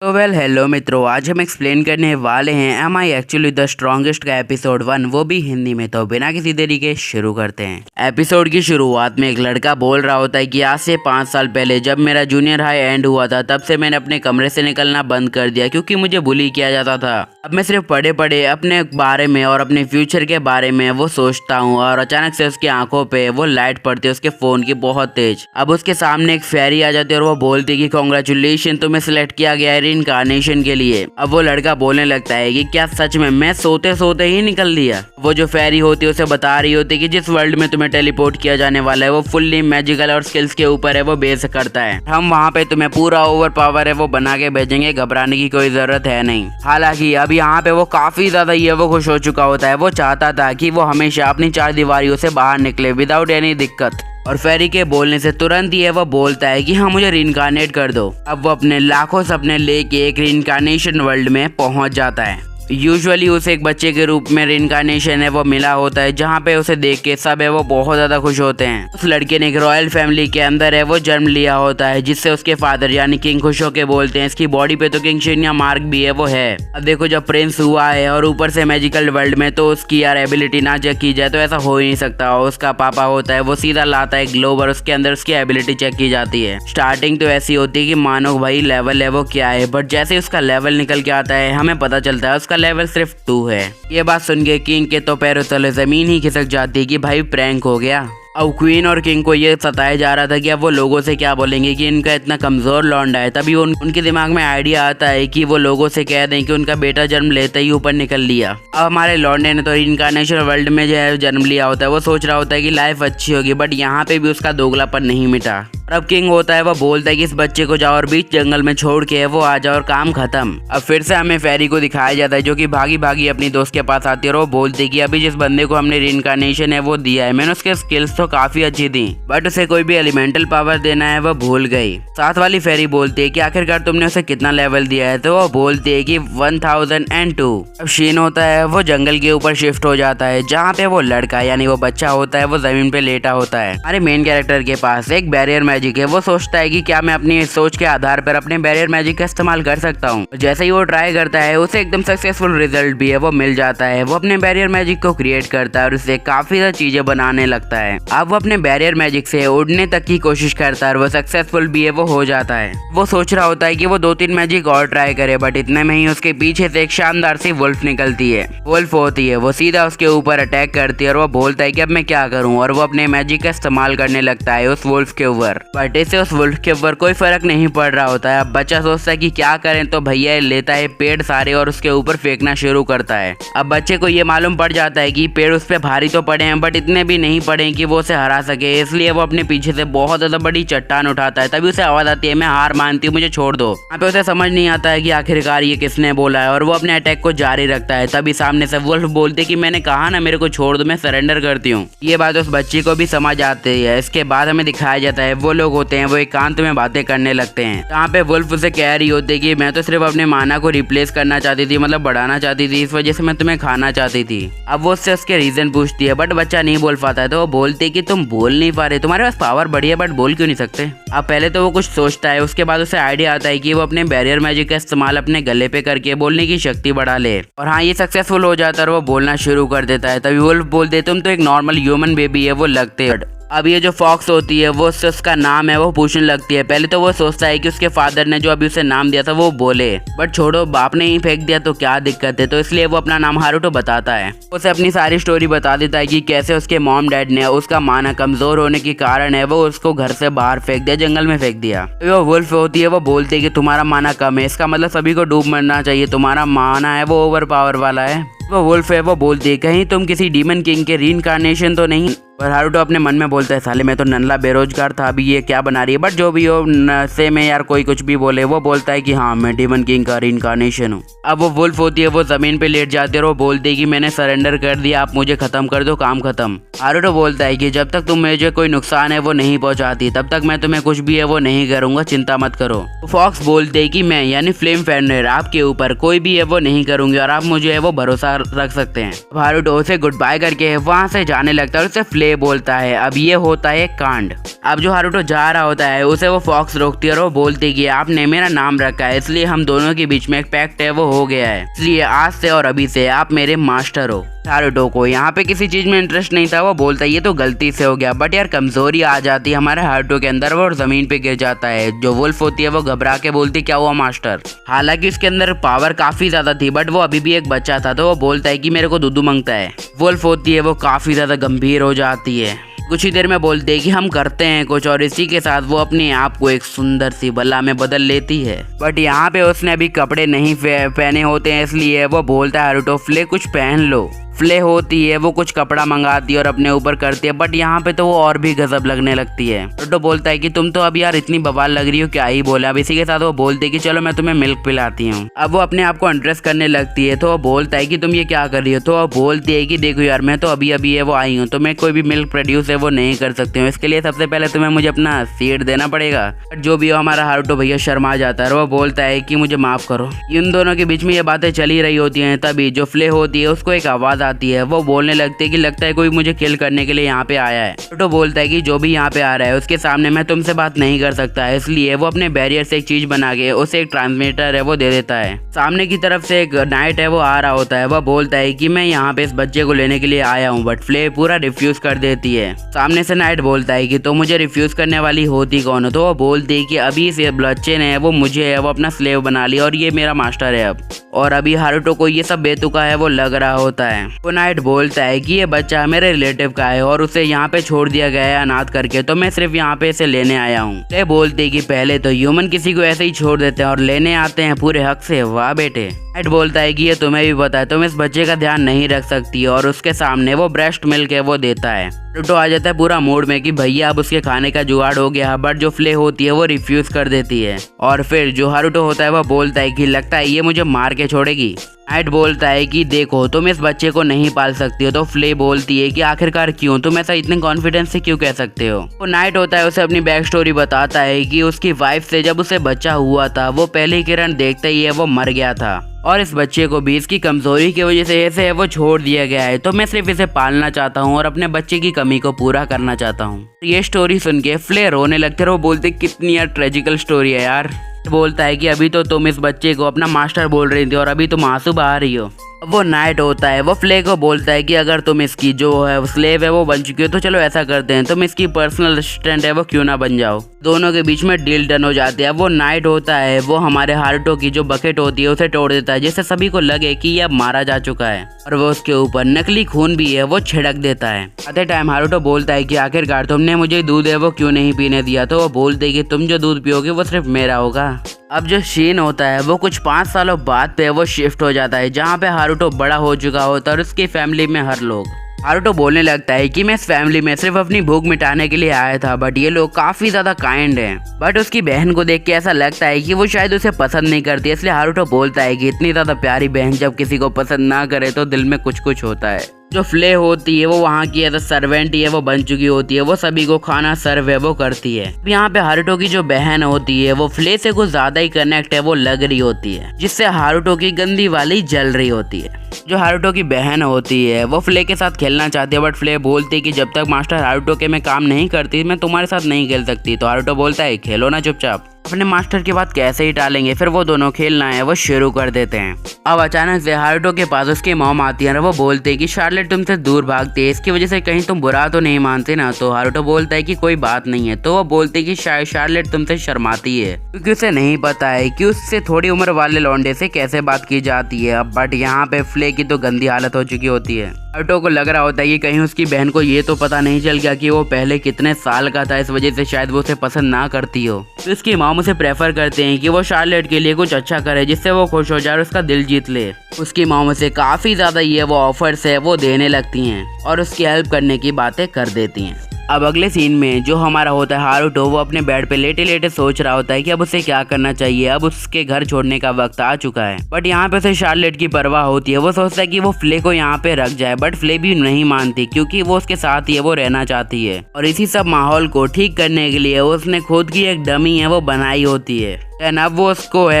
तो हेलो मित्रों, आज हम एक्सप्लेन करने वाले हैं am I actually the strongest का एपिसोड 1, वो भी हिंदी में। तो बिना किसी देरी के शुरू करते हैं। एपिसोड की शुरुआत में एक लड़का बोल रहा होता है कि आज से 5 साल पहले जब मेरा जूनियर हाई एंड हुआ था, तब से मैंने अपने कमरे से निकलना बंद कर दिया क्योंकि मुझे बुली किया जाता था। अब मैं सिर्फ पढ़े पढ़े अपने बारे में और अपने फ्यूचर के बारे में वो सोचता हूँ। और अचानक से उसकी आंखों पे वो लाइट पड़ती है उसके फोन की बहुत तेज। अब उसके सामने एक फेरी आ जाती है और वो बोलती है कि कांग्रेचुलेशन, तुम्हें सिलेक्ट किया गया है इनकारनेशन के लिए। अब वो लड़का बोलने लगता है कि क्या सच में मैं सोते सोते ही निकल लिया। वो जो फेरी होती है उसे बता रही होती है कि जिस वर्ल्ड में तुम्हें टेलीपोर्ट किया जाने वाला है वो फुल्ली मैजिकल और स्किल्स के ऊपर है, वो बेस करता है। हम वहाँ पे तुम्हें पूरा ओवर पावर है वो बना के भेजेंगे, घबराने की कोई जरूरत है नहीं। हालांकि अब यहाँ पे वो काफी ज्यादा ये वो खुश हो चुका होता है। वो चाहता था कि वो हमेशा अपनी 4 दीवारियों से बाहर निकले विदाउट एनी दिक्कत। और फेरी के बोलने से तुरंत ही वो बोलता है कि हाँ, मुझे रीइंकारनेट कर दो। अब वो अपने लाखों सपने लेके एक रीइंकारनेशन वर्ल्ड में पहुंच जाता है। यूजुअली उसे एक बच्चे के रूप में रीइंकारनेशन है वो मिला होता है, जहाँ पे उसे देख के सब है वो बहुत ज्यादा खुश होते हैं। उस लड़के ने एक रॉयल फैमिली के अंदर है वो जन्म लिया होता है, जिससे उसके फादर यानी किंग खुश होके बोलते हैं। इसकी बॉडी पे तो किंग शिन्या मार्क भी है वो है। अब देखो, जब प्रिंस हुआ है और ऊपर से मैजिकल वर्ल्ड में, तो उसकी यार एबिलिटी ना चेक की जाए तो ऐसा हो ही नहीं सकता। और उसका पापा होता है वो सीधा लाता है ग्लोब और उसके अंदर उसकी एबिलिटी चेक की जाती है। स्टार्टिंग तो ऐसी होती है कि मानो भाई लेवल है वो क्या है, बट जैसे उसका लेवल निकल के आता है हमें पता चलता है उसका लेवल सिर्फ 2 है। ये बात सुन के किंग के तो पैरों तले जमीन ही खिसक जाती है कि भाई प्रैंक हो गया। अब क्वीन और किंग को ये सताया जा रहा था कि अब वो लोगों से क्या बोलेंगे कि इनका इतना कमजोर लौंडा है। तभी उनके दिमाग में आइडिया आता है कि वो लोगों से कह दें कि उनका बेटा जन्म लेते ही ऊपर निकल लिया। अब हमारे लौंडे ने तो इनकारनेशन वर्ल्ड में जो है जन्म लिया होता है, वो सोच रहा होता है कि लाइफ अच्छी होगी, बट यहाँ पे भी उसका दोगलापन नहीं मिटा। अब किंग होता है वो बोलता है कि इस बच्चे को जाओ और बीच जंगल में छोड़ के वो आ जाओ और काम खत्म। अब फिर से हमें फेरी को दिखाया जाता है जो कि भागी भागी अपनी दोस्त के पास आती है और वो बोलती है कि अभी जिस बंदे को हमने रीइंकारनेशन है वो दिया है, मैंने उसके स्किल्स तो काफी अच्छी दी, बट उसे कोई भी एलिमेंटल पावर देना है वो भूल गई। साथ वाली फेरी बोलती है कि आखिरकार तुमने उसे कितना लेवल दिया है, तो वो बोलती है कि 1002। अब शीन होता है वो जंगल के ऊपर शिफ्ट हो जाता है, जहाँ पे वो लड़का यानी वो बच्चा होता है वो जमीन पे लेटा होता है। हमारे मेन कैरेक्टर के पास एक बैरियर मैजिक है। वो सोचता है कि क्या मैं अपनी सोच के आधार पर अपने बैरियर मैजिक का इस्तेमाल कर सकता हूँ। जैसे ही वो ट्राई करता है उसे एकदम सक्सेसफुल रिजल्ट भी है वो मिल जाता है। वो अपने बैरियर मैजिक को क्रिएट करता है और उससे काफी ज्यादा चीजें बनाने लगता है। अब वो अपने बैरियर मैजिक से उड़ने तक की कोशिश करता है और वो सक्सेसफुल भी है वो हो जाता है। वो सोच रहा होता है कि वो 2-3 मैजिक और ट्राई करे, बट इतने में ही उसके पीछे से एक शानदार सी वुल्फ निकलती है। वुल्फ होती है वो सीधा उसके ऊपर अटैक करती है और वो बोलता है कि अब मैं क्या करूं, और वो अपने मैजिक का इस्तेमाल करने लगता है उस वुल्फ के ऊपर। बट इससे उस वुल्फ के ऊपर कोई फर्क नहीं पड़ रहा होता है। अब बच्चा सोचता है कि क्या करें, तो भैया लेता है पेड़ सारे और उसके ऊपर फेंकना शुरू करता है। अब बच्चे को ये मालूम पड़ जाता है कि पेड़ उस पे भारी तो पड़े हैं, बट इतने भी नहीं पड़े कि वो उसे हरा सके, इसलिए वो अपने पीछे से बहुत ज्यादा बड़ी चट्टान उठाता है। तभी उसे आवाज आती है, मैं हार मानती हूँ, मुझे छोड़ दो। यहाँ पे उसे समझ नहीं आता है कि आखिरकार ये किसने बोला है, और वो अपने अटैक को जारी रखता है। तभी सामने से वुल्फ बोलते कि मैंने कहा ना, मेरे को छोड़ दो, मैं सरेंडर करती हूँ। ये बात उस बच्चे को भी समझ आती है। इसके बाद हमें दिखाया जाता है वो लोग होते हैं वो एकांत में बातें करने लगते हैं, जहाँ पे वुल्फ उसे कह रही होती है कि मैं तो सिर्फ अपने माना को रिप्लेस करना चाहती थी, मतलब बढ़ाना चाहती थी, इस वजह से मैं तुम्हें खाना चाहती थी। अब वो उससे उसके रीजन पूछती है, बट बच्चा नहीं बोल पाता है। तो वो बोलती है कि तुम बोल नहीं पा रहे, तुम्हारे पास पावर बढ़ी है, बट बोल क्यों नहीं सकते। अब पहले तो वो कुछ सोचता है, उसके बाद उसे आइडिया आता है कि वो अपने बैरियर मैजिक का इस्तेमाल अपने गले पे करके बोलने की शक्ति बढ़ा ले। और हाँ, ये सक्सेसफुल हो जाता है और वो बोलना शुरू कर देता है। तभी वुल्फ बोलते तुम तो एक नॉर्मल ह्यूमन बेबी है वो लगते है। अब ये जो फॉक्स होती है वो उससे उसका नाम है वो पूछने लगती है। पहले तो वो सोचता है कि उसके फादर ने जो अभी उसे नाम दिया था वो बोले, बट छोड़ो, बाप ने ही फेंक दिया तो क्या दिक्कत है, तो इसलिए वो अपना नाम हारुतो बताता है। उसे अपनी सारी स्टोरी बता देता है कि कैसे उसके मॉम डैड ने उसका माना कमजोर होने के कारण है वो उसको घर से बाहर फेंक दिया, जंगल में फेंक दिया। वो वुल्फ होती है वो बोलती है कि तुम्हारा माना कम है, इसका मतलब सभी को डूब मरना चाहिए, तुम्हारा माना है वो ओवर पावर वाला है। वो वुल्फ है वो बोलती है कहीं तुम किसी डीमन किंग के रीइंकारनेशन तो नहीं। और हारुतो अपने मन में बोलता है साले मैं तो नल्ला बेरोजगार था, अभी ये क्या बना रही है, बट जो भी हो नशे में यार कोई कुछ भी बोले। वो बोलता है कि हाँ, मैं डीमन किंग का रीइंकारनेशन हूँ। अब वो वुल्फ होती है वो जमीन पे लेट जाती है और वो बोलती है कि मैंने सरेंडर कर दिया, आप मुझे खत्म कर दो, काम खत्म। हारुतो बोलता है कि जब तक तुम मुझे कोई नुकसान है वो नहीं पहुंचाती, तब तक मैं तुम्हें कुछ भी है वो नहीं करूंगा, चिंता मत करो। फॉक्स बोलते है कि मैं यानी फ्लेम फेंडर आपके ऊपर कोई भी है वो नहीं करूंगी और आप मुझे है वो भरोसा रख सकते हैं। हारुतो उसे गुड बाय करके वहाँ से जाने लगता है और उसे फ्लेम फ्ले बोलता है अब ये होता है कांड। अब जो हारुतो जा रहा होता है उसे वो फॉक्स रोकती है और वो बोलती है कि आपने मेरा नाम रखा है इसलिए हम दोनों के बीच में एक पैक्ट है वो हो गया है, इसलिए आज से और अभी से आप मेरे मास्टर हो। हारुतो को यहाँ पे किसी चीज में इंटरेस्ट नहीं था, वो बोलता है ये तो गलती से हो गया, बट यार कमजोरी आ जाती है हमारे हारुतो के अंदर, वो जमीन पे गिर जाता है। जो वुल्फ होती है वो घबरा के बोलती क्या हुआ मास्टर। हालांकि उसके अंदर पावर काफी ज्यादा थी बट वो अभी भी एक बच्चा था, तो वो बोलता है कि मेरे को दूधू मांगता है। वुल्फ होती है वो काफी ज्यादा गंभीर हो जाती है, कुछ ही देर में बोलते हैं कि हम करते हैं कुछ, और इसी के साथ वो अपने आप को एक सुंदर सी बल्ला में बदल लेती है। बट यहाँ पे उसने अभी कपड़े नहीं पहने होते हैं, इसलिए वो बोलता है हारुतो फ्ले कुछ पहन लो। फ्ले होती है वो कुछ कपड़ा मंगाती है और अपने ऊपर करती है, बट यहाँ पे तो वो और भी गजब लगने लगती है। हारुतो बोलता है कि तुम तो अब यार इतनी बवाल लग रही हो, क्या ही बोला। अब इसी के साथ वो बोलती है कि चलो मैं तुम्हें मिल्क पिलाती हूँ। अब वो अपने आप को अनड्रेस करने लगती है, तो वो बोलता है कि तुम ये क्या कर रही हो। तो वो बोलती है कि देखो यार मैं तो अभी अभी वो आई हूँ, तो मैं कोई भी मिल्क प्रोड्यूस है वो नहीं कर सकती हूँ, इसके लिए सबसे पहले तुम्हें मुझे अपना सीड देना पड़ेगा। जो भी हो हमारा हारुतो भैया शर्मा जाता है और वो बोलता है कि मुझे माफ करो। इन दोनों के बीच में ये बातें चली रही होती हैं, तभी जो फ्ले होती है उसको एक आवाज आती है, वो बोलने लगते हैं कि लगता है कोई मुझे किल करने के लिए यहाँ पे आया है। तो बोलता है कि जो भी यहाँ पे आ रहा है उसके सामने मैं तुमसे बात नहीं कर सकता है, इसलिए वो अपने बैरियर से एक चीज बना के उसे एक ट्रांसमीटर है वो दे देता है। सामने की तरफ से एक नाइट है वो आ रहा होता है, वह बोलता है कि मैं यहाँ पे इस बच्चे को लेने के लिए आया हूँ, बट फ्ले पूरा रिफ्यूज कर देती है। सामने से नाइट बोलता है कि तो मुझे रिफ्यूज करने वाली होती कौन हो। तो वो बोलती है कि अभी इस बच्चे ने वो मुझे है वो अपना स्लेव बना लिया और ये मेरा मास्टर है अब। और अभी हारुतो को ये सब बेतुका है वो लग रहा होता है। वो नाइट बोलता है कि ये बच्चा मेरे रिलेटिव का है और उसे यहाँ पे छोड़ दिया गया है अनाथ करके, तो मैं सिर्फ यहाँ पे इसे लेने आया हूँ। ये बोलते कि पहले तो ह्यूमन किसी को ऐसे ही छोड़ देते हैं और लेने आते हैं पूरे हक से, वाह बेटे। नाइट बोलता है कि ये तुम्हें भी पता है, तुम इस बच्चे का ध्यान नहीं रख सकती, और उसके सामने वो ब्रेस्ट मिल्क है वो देता है। हारुतो आ जाता है पूरा मूड में कि भैया अब उसके खाने का जुगाड़ हो गया, बट जो फ्ले होती है वो रिफ्यूज कर देती है। और फिर जो हारुतो होता है वो बोलता है कि लगता है ये मुझे मार के छोड़ेगी। नाइट बोलता है कि देखो तुम इस बच्चे को नहीं पाल सकती हो। तो फ्ले बोलती है कि आखिरकार क्यों, तुम ऐसा इतने कॉन्फिडेंस से क्यों कह सकते हो। तो नाइट होता है उसे अपनी बैक स्टोरी बताता है कि उसकी वाइफ से जब उसे बच्चा हुआ था वो पहली किरण देखते ही है वो मर गया था, और इस बच्चे को भी इसकी कमजोरी की वजह से ऐसे वो छोड़ दिया गया है, तो मैं सिर्फ इसे पालना चाहता हूँ और अपने बच्चे की कमी को पूरा करना चाहता हूँ। ये स्टोरी सुन के फ्ले रोने लगते हैं, वो बोलते कितनी यार ट्रेजिकल स्टोरी है यार। बोलता है कि अभी तो तुम इस बच्चे को अपना मास्टर बोल रही थी और अभी तुम आंसू बहा रही हो। वो नाइट होता है वो फ्ले को बोलता है कि अगर तुम इसकी जो है स्लेव है वो बन चुकी हो, तो चलो ऐसा करते हैं तुम इसकी पर्सनल असिस्टेंट है वो क्यों ना बन जाओ। दोनों के बीच में डील डन हो जाती है। वो नाइट होता है वो हमारे हारुतो की जो बकेट होती है उसे तोड़ देता है, जिससे सभी को लगे कि यह मारा जा चुका है, और वो उसके ऊपर नकली खून भी है वो छिड़क देता है। आते टाइम हारुतो बोलता है कि आखिरकार तुमने मुझे दूध है वो क्यों नहीं पीने दिया। तो वो बोलते है कि तुम जो दूध पियोगे वो सिर्फ मेरा होगा। अब जो शीन होता है वो कुछ 5 सालों बाद पे वो शिफ्ट हो जाता है, जहाँ पे हारुतो बड़ा हो चुका होता है और उसकी फैमिली में हर लोग। हारुतो बोलने लगता है कि मैं इस फैमिली में सिर्फ अपनी भूख मिटाने के लिए आया था, बट ये लोग काफी ज्यादा काइंड हैं। बट उसकी बहन को देख के ऐसा लगता है कि वो शायद उसे पसंद नहीं करती, इसलिए हारुतो बोलता है कि इतनी ज्यादा प्यारी बहन जब किसी को पसंद ना करे तो दिल में कुछ कुछ होता है। जो फ्ले होती है वो वहाँ की एज सर्वेंट ही है वो बन चुकी होती है, वो सभी को खाना सर्व है वो करती है। यहाँ पे हारुतो की जो बहन होती है वो फ्ले से कुछ ज्यादा ही कनेक्ट है वो लग रही होती है, जिससे हारुतो की गंदी वाली जल रही होती है। जो हारुतो की बहन होती है वो फ्ले के साथ खेलना चाहती है, बट फ्ले बोलती है कि जब तक मास्टर हारुतो के में काम नहीं करती मैं तुम्हारे साथ नहीं खेल सकती। तो हारुतो बोलता है खेलो ना चुपचाप, अपने मास्टर की बात कैसे ही टालेंगे। फिर वो दोनों खेलना है वो शुरू कर देते हैं। अब अचानक से हारुतो के पास उसकी मॉम आती है और वो बोलते हैं कि शार्लेट तुमसे दूर भागती है, इसकी वजह से कहीं तुम बुरा तो नहीं मानते ना। तो हारुतो बोलता है कि कोई बात नहीं है। तो वो बोलते हैं कि शायद शार्लेट तुमसे शर्माती है, क्योंकि उसे नहीं पता है कि उससे थोड़ी उम्र वाले लौंडे से कैसे बात की जाती है। बट यहाँ पे फ्ले की तो गंदी हालत हो चुकी होती है। हारुतो को लग रहा होता है कि कहीं उसकी बहन को ये तो पता नहीं चल गया कि वो पहले कितने साल का था, इस वजह से शायद वो उसे पसंद ना करती हो। तो उसकी मॉम उसे प्रेफर करते हैं कि वो शार्लेट के लिए कुछ अच्छा करे जिससे वो खुश हो जाए और उसका दिल जीत ले। उसकी मॉम उसे काफी ज्यादा ये वो ऑफर्स है वो देने लगती हैं और उसकी हेल्प करने की बातें कर देती हैं। अब अगले सीन में जो हमारा होता है हारुतो वो अपने बेड पे लेटे लेटे सोच रहा होता है कि अब उसे क्या करना चाहिए। अब उसके घर छोड़ने का वक्त आ चुका है, बट यहाँ पे उसे शार्लेट की परवाह होती है। वो सोचता है कि वो फ्ले को यहाँ पे रख जाए, बट फ्ले भी नहीं मानती क्योंकि वो उसके साथ ही है वो रहना चाहती है। और इसी सब माहौल को ठीक करने के लिए उसने खुद की एक डमी है वो बनाई होती है। अब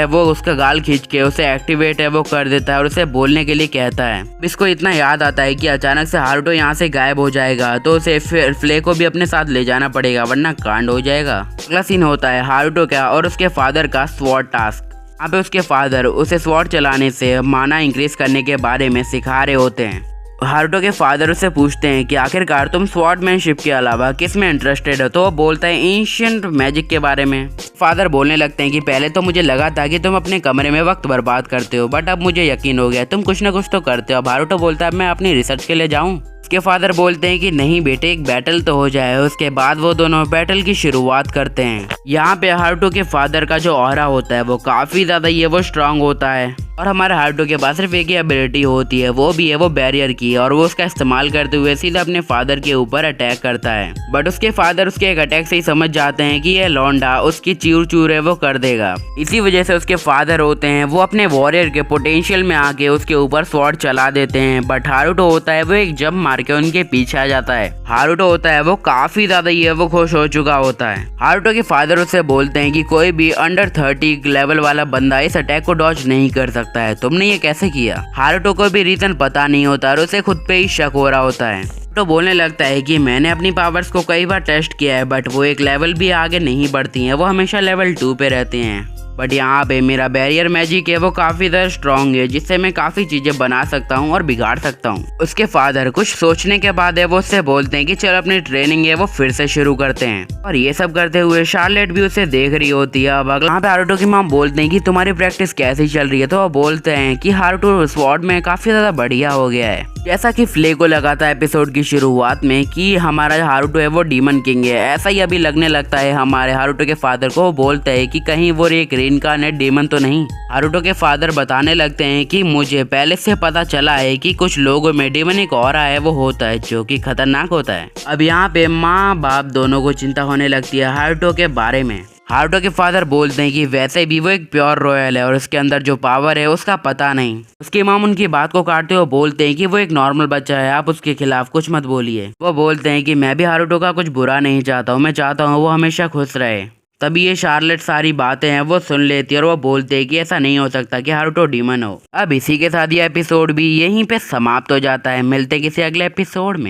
वो उसका गाल खींच के उसे एक्टिवेट वो कर देता है और उसे बोलने के लिए कहता है। इसको इतना याद आता है कि अचानक से हारुतो यहाँ से गायब हो जाएगा, तो उसे फ्ले को भी अपने साथ ले जाना पड़ेगा वरना कांड हो जाएगा। अगला सीन होता है हारुतो का और उसके फादर का स्वॉर्ड टास्क। यहाँ पे उसके फादर उसे स्वॉर्ड चलाने से माना इंक्रीज करने के बारे में सिखा रहे होते हैं। हारुतो के फादर उससे पूछते हैं कि आखिरकार तुम स्वॉर्डमैनशिप के अलावा किस में इंटरेस्टेड हो, तो वो बोलता है एंशिएंट मैजिक के बारे में। फादर बोलने लगते हैं कि पहले तो मुझे लगा था कि तुम अपने कमरे में वक्त बर्बाद करते हो, बट अब मुझे यकीन हो गया तुम कुछ ना कुछ तो करते हो। अब हारुतो बोलता है मैं अपनी रिसर्च के लिए जाऊँ। उसके फादर बोलते हैं कि नहीं बेटे, एक बैटल तो हो जाए। उसके बाद वो दोनों बैटल की शुरुआत करते हैं। यहाँ पे हारुतो के फादर का जो ऑरा होता है वो काफी ज्यादा वो स्ट्रांग होता है और हमारे हारुतो के पास सिर्फ एक ही एबिलिटी होती है, वो भी है वो बैरियर की, और वो उसका इस्तेमाल करते हुए सीधा अपने फादर के ऊपर अटैक करता है। बट उसके फादर उसके एक अटैक से ही समझ जाते हैं कि ये लौंडा उसकी चूर चूर है वो कर देगा। इसी वजह से उसके फादर होते हैं वो अपने वॉरियर के पोटेंशियल में आके उसके ऊपर स्वॉर्ड चला देते हैं। बट हारुतो होता है वो एक जंप मार के उनके पीछे आ जाता है। हारुतो होता है वो काफी ज्यादा वो खुश हो चुका होता है। हारुतो के फादर उससे बोलते हैं कि कोई भी अंडर 30 लेवल वाला बंदा इस अटैक को डॉज नहीं कर सकता है, तुमने ये कैसे किया। हारुतो को भी रीजन पता नहीं होता और उसे खुद पे ही शक हो रहा होता है। तो बोलने लगता है कि मैंने अपनी पावर्स को कई बार टेस्ट किया है, बट वो एक लेवल भी आगे नहीं बढ़ती हैं, वो हमेशा लेवल 2 पे रहते हैं। बट यहाँ पे मेरा बैरियर मैजिक है वो काफी ज्यादा स्ट्रॉन्ग है, जिससे मैं काफी चीजें बना सकता हूँ और बिगाड़ सकता हूँ। उसके फादर कुछ सोचने के बाद वो उससे बोलते हैं कि चलो अपनी ट्रेनिंग है वो फिर से शुरू करते हैं। और ये सब करते हुए शार्लेट भी उसे देख रही होती है। अब यहाँ पे हारुतो की माँ बोलते हैं कि तुम्हारी प्रैक्टिस कैसी चल रही है, तो वो बोलते हैं कि हारुतो स्वॉर्ड में काफी ज्यादा बढ़िया हो गया है। जैसा कि फ्ले को लगा था एपिसोड की शुरुआत में कि हमारा हारुतो है वो डीमन किंग है, ऐसा ही अभी लगने लगता है हमारे हारुतो के फादर को। वो बोलता है कि कहीं वो एक रीइंकार्नेट डीमन तो नहीं। हारुतो के फादर बताने लगते हैं कि मुझे पहले से पता चला है कि कुछ लोगों में डीमनिक ऑरा है वो होता है जो कि खतरनाक होता है। अब यहाँ पे माँ बाप दोनों को चिंता होने लगती है हारुतो के बारे में। हारुतो के फादर बोलते हैं कि वैसे भी वो एक प्योर रॉयल है और उसके अंदर जो पावर है उसका पता नहीं। उसकी माम उनकी बात को काटते हुए बोलते हैं कि वो एक नॉर्मल बच्चा है, आप उसके खिलाफ कुछ मत बोलिए। वो बोलते हैं कि मैं भी हारुतो का कुछ बुरा नहीं चाहता हूँ, मैं चाहता हूँ वो हमेशा खुश रहे। तभी ये शार्लेट सारी बातें हैं वो सुन लेती है और वो बोलते हैं कि ऐसा नहीं हो सकता कि हारुतो डीमन हो। अब इसी के साथ ये एपिसोड भी यहीं पे समाप्त हो जाता है। मिलते हैं किसी अगले एपिसोड में।